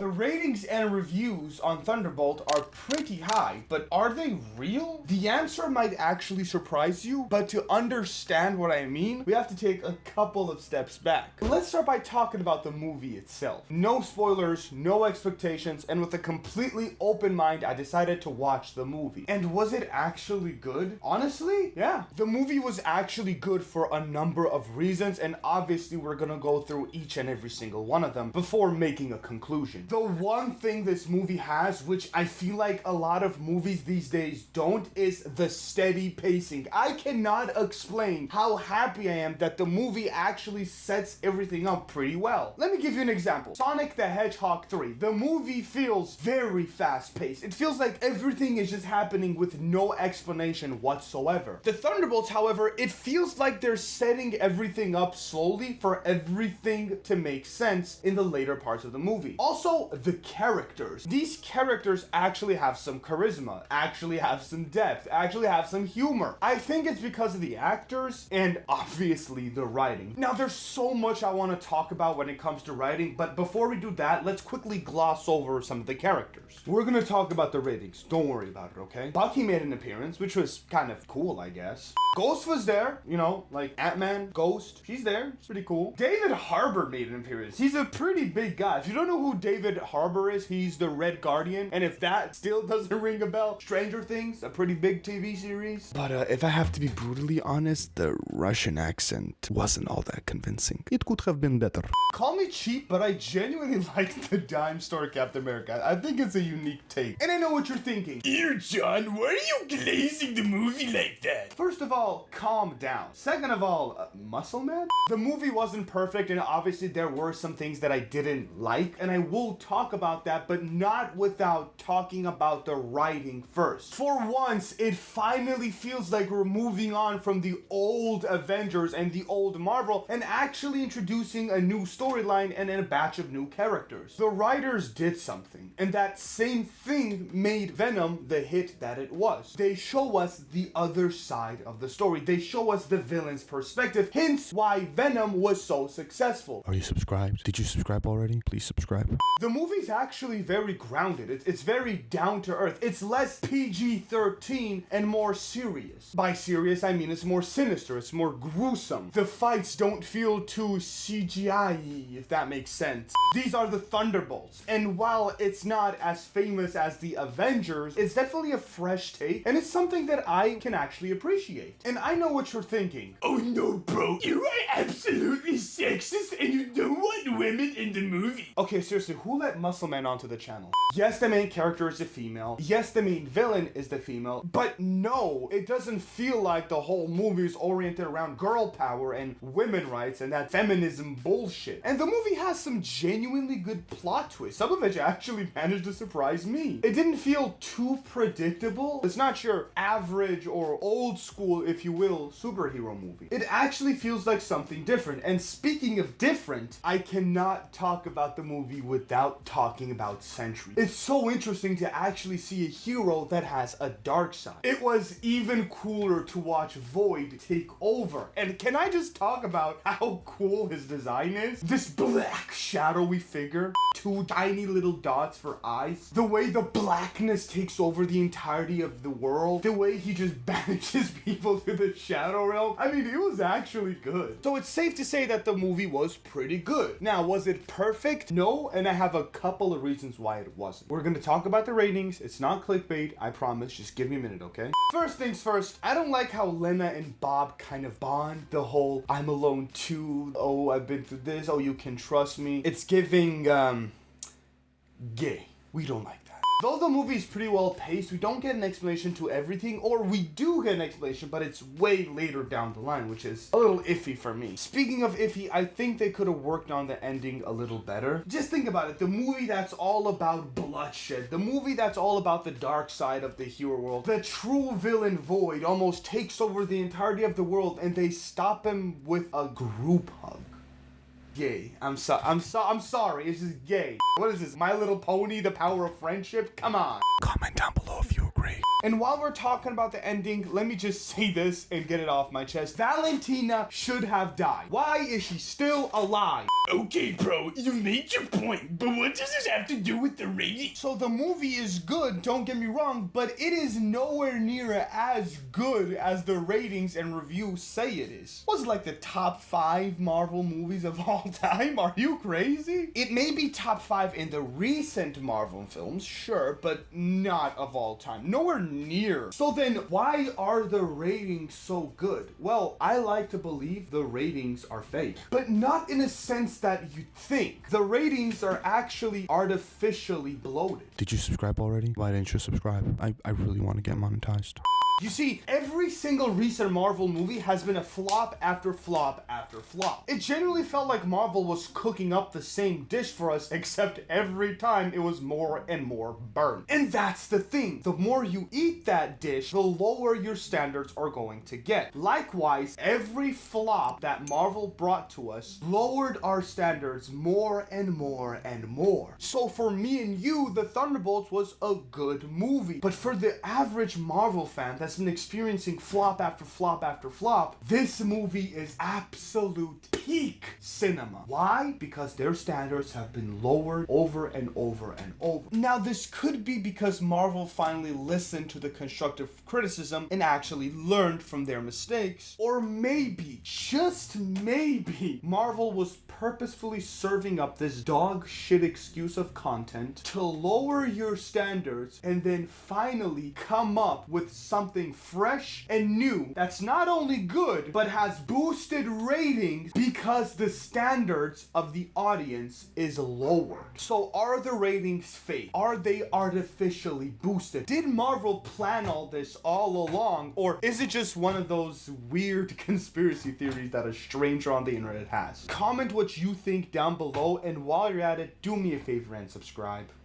The ratings and reviews on Thunderbolt are pretty high, but are they real? The answer might actually surprise you, but to understand what I mean, we have to take a couple of steps back. Let's start by talking about the movie itself. No spoilers, no expectations, and with a completely open mind, I decided to watch the movie. And was it actually good? Honestly, yeah. The movie was actually good for a number of reasons, and obviously we're gonna go through each and every single one of them before making a conclusion. The one thing this movie has, which I feel like a lot of movies these days don't, is the steady pacing. I cannot explain how happy I am that the movie actually sets everything up pretty well. Let me give you an example. Sonic the Hedgehog 3. The movie feels very fast paced. It feels like everything is just happening with no explanation whatsoever. The Thunderbolts, however, it feels like they're setting everything up slowly for everything to make sense in the later parts of the movie. Also, the characters. These characters actually have some charisma, actually have some depth, actually have some humor. I think it's because of the actors and obviously the writing. Now, there's so much I want to talk about when it comes to writing, but before we do that, let's quickly gloss over some of the characters. We're gonna talk about the ratings. Don't worry about it, okay? Bucky made an appearance, which was kind of cool, I guess. Ghost was there, you know, like Ant-Man, Ghost. She's there. It's pretty cool. David Harbour made an appearance. He's a pretty big guy. If you don't know who David Harbour is, he's the Red Guardian. And if that still doesn't ring a bell, Stranger Things, a pretty big TV series. But if I have to be brutally honest, the Russian accent wasn't all that convincing. It could have been better. Call me cheap, but I genuinely like the dime store Captain America. I think it's a unique take. And I know what you're thinking. Here, John, why are you glazing the movie like that? First of all, calm down. Second of all, Muscle Man? The movie wasn't perfect, and obviously there were some things that I didn't like, and I will talk about that, but not without talking about the writing first. For once, it finally feels like we're moving on from the old Avengers and the old Marvel and actually introducing a new storyline and a batch of new characters. The writers did something, and that same thing made Venom the hit that it was. They show us the other side of the story. They show us the villain's perspective, hence why Venom was so successful. Are you subscribed? Did you subscribe already? Please subscribe. The movie's actually very grounded. It's very down to earth. It's less PG-13 and more serious. By serious, I mean it's more sinister. It's more gruesome. The fights don't feel too CGI-y, if that makes sense. These are the Thunderbolts, and while it's not as famous as the Avengers, it's definitely a fresh take, and it's something that I can actually appreciate. And I know what you're thinking. Oh no, bro, you are absolutely sexist and you don't want women in the movie. Okay, seriously, who let Muscle Man onto the channel? Yes, the main character is a female. Yes, the main villain is the female. But no, it doesn't feel like the whole movie is oriented around girl power and women rights and that feminism bullshit. And the movie has some genuinely good plot twists, some of which actually managed to surprise me. It didn't feel too predictable. It's not your average or old school, if you will, superhero movie. It actually feels like something different. And speaking of different, I cannot talk about the movie without talking about Sentry. It's so interesting to actually see a hero that has a dark side. It was even cooler to watch Void take over. And can I just talk about how cool his design is? This black shadowy figure, two tiny little dots for eyes, the way the blackness takes over the entirety of the world, the way he just banishes people to the Shadow Realm. I mean, it was actually good. So it's safe to say that the movie was pretty good. Now, was it perfect? No, and I have a couple of reasons why it wasn't. We're gonna talk about the ratings. It's not clickbait, I promise. Just give me a minute, okay? First things first, I don't like how Lena and Bob kind of bond. The whole I'm alone too, oh, I've been through this, oh, you can trust me. It's giving, gay. We don't like that. Though the movie is pretty well paced, we don't get an explanation to everything, or we do get an explanation, but it's way later down the line, which is a little iffy for me. Speaking of iffy, I think they could have worked on the ending a little better. Just think about it, the movie that's all about bloodshed, the movie that's all about the dark side of the hero world, the true villain Void almost takes over the entirety of the world, and they stop him with a group hug. Gay. I'm sorry. It's just gay. What is this? My Little Pony, The Power of Friendship? Come on. Comment down below if you agree. agree. And while we're talking about the ending, let me just say this and get it off my chest. Valentina should have died. Why is she still alive? Okay, bro, you made your point, but what does this have to do with the rating? So the movie is good, don't get me wrong, but it is nowhere near as good as the ratings and reviews say it is. Was it like the top 5 Marvel movies of all time? Are you crazy? It may be top 5 in the recent Marvel films, sure, but not of all time. Nowhere near. So then why are the ratings so good? Well, I like to believe the ratings are fake, but not in a sense that you think. The ratings are actually artificially bloated. Did you subscribe already? Why didn't you subscribe? I really want to get monetized. You see, every single recent Marvel movie has been a flop after flop after flop. It genuinely felt like Marvel was cooking up the same dish for us, except every time it was more and more burnt. And that's the thing. The more you eat that dish, the lower your standards are going to get. Likewise, every flop that Marvel brought to us lowered our standards more and more and more. So for me and you, the Thunderbolts was a good movie. But for the average Marvel fan that's been experiencing flop after flop after flop, this movie is absolute peak cinema. Why? Because their standards have been lowered over and over and over. Now, this could be because Marvel finally listened to the constructive criticism and actually learned from their mistakes. Or maybe, just maybe, Marvel was purposefully serving up this dog shit excuse of content to lower your standards and then finally come up with something fresh and new that's not only good but has boosted ratings because the standards of the audience is lowered. So are the ratings fake? Are they artificially boosted? Did Marvel plan all this all along, or is it just one of those weird conspiracy theories that a stranger on the internet has? Comment what you think down below, and while you're at it, do me a favor and subscribe.